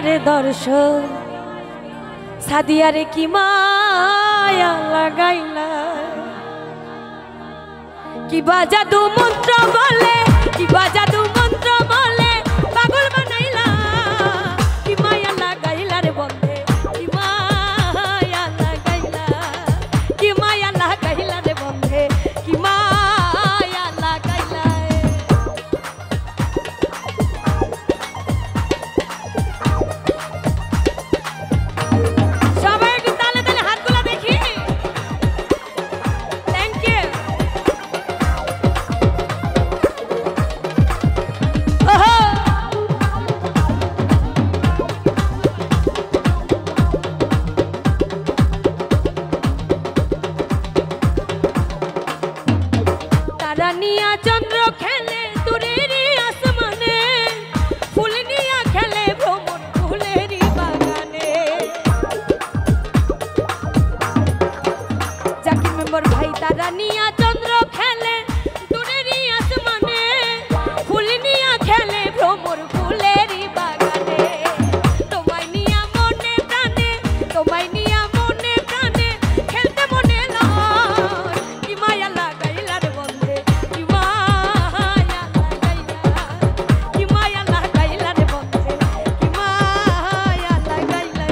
রে দর্শন সাদিয়ারে কি মায়া লাগাইলা কি বাজাদু মন্ত্র বলে কি বাজাদু মন্ত্র বলে পাগল বানাইলা কি মায়া লাগাইলা রে বন্ধে কি মায়া লাগাইলা কি মায়া লাগাইলা রে বন্ধে কি মায়া লাগাইলা সবাই একটু তালে তালে হাতগুলো দেখি থ্যাংক ইউ রানিয়া চন্দ্র খেলে দূরের আসমানে ফুল নিয়া খেলে ভ্রমণ ফুলের বাগানে জাকির মেম্বার ভাই তারা নিয়া চন্দ্র খেলে দূরের আসমানে ফুল নিয়া খেলে ভ্রমণ ফুলের বাগানে তোমায় নিয়া মনে প্রাণে তোমায় নিয়া মনে প্রাণে খেলতে মনে লয় কি মায়া লাগাইলা রে বন্ধে কি মায়া লাগাইলা রে বন্ধে কি মায়া লাগাইলা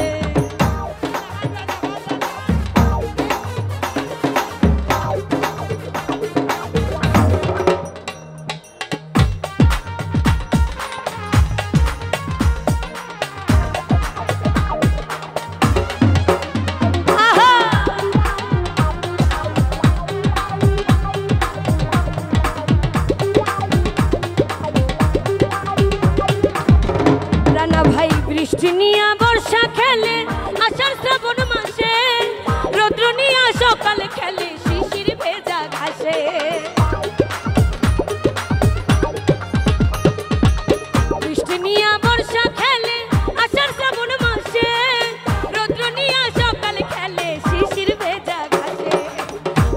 রানা ভাই বৃষ্টি নিয়া বর্ষা খেলে আষাঢ় শ্রাবণ মাসে রৌদ্র নিয়া সকালে খেলে শিশির ভেজা ঘাসে বৃষ্টি নিয়া বর্ষা খেলে আষাঢ় শ্রাবণ মাসে রৌদ্র নিয়া সকালে খেলে শিশির ভেজা ঘাসে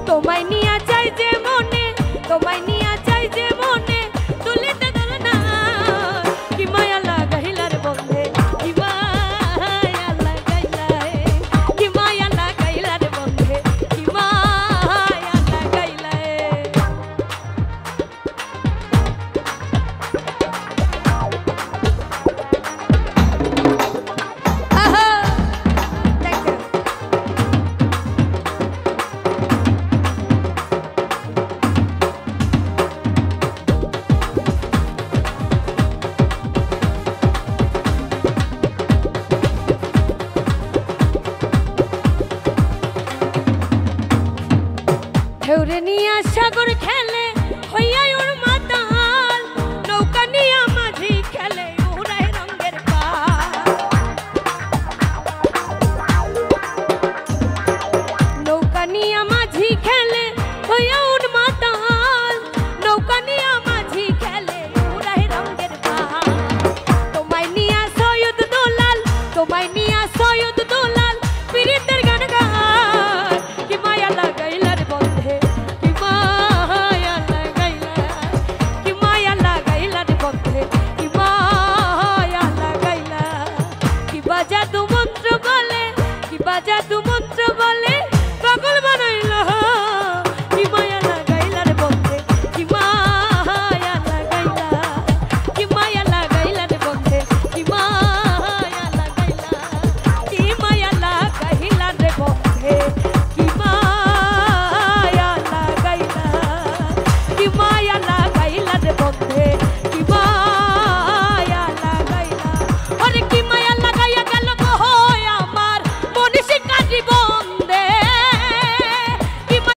তোমায় নিয়া চাই যে মনে তোমায় নিয়া চাই যে মনে তুলিতে ধরে না কি মায়া লাগাইলা রে বন্ধে কি মায়া লাগাইলা কি মায়া লাগাইলা রে বন্ধে কি মায়া লাগাইলা আহা থ্যাংক ইউ ঢেউরে নিয়া সাগর খেলে হইয়া ওর মাতাল নৌকা নিয়া মাঝি খেলে উড়ায় রঙের পাল নৌকা নিয়া মাঝি খেলে হইয়া ওর মাতাল নৌকা নিয়া মাঝি খেলে উড়ায় রঙের পাল তোমায় নিয়া সৈয়দ দোলাল তোমায় নিয়া সৈয়দ দোলাল পীড়িতের গান গায় কি মায়া লাগাইলা রে বন্ধে কি মায়া লাগাইলা কি মায়া লাগাইলা রে বন্ধে কি মায়া লাগাইলা কি বাজাদু মন্ত্র বলে কি বাজাদু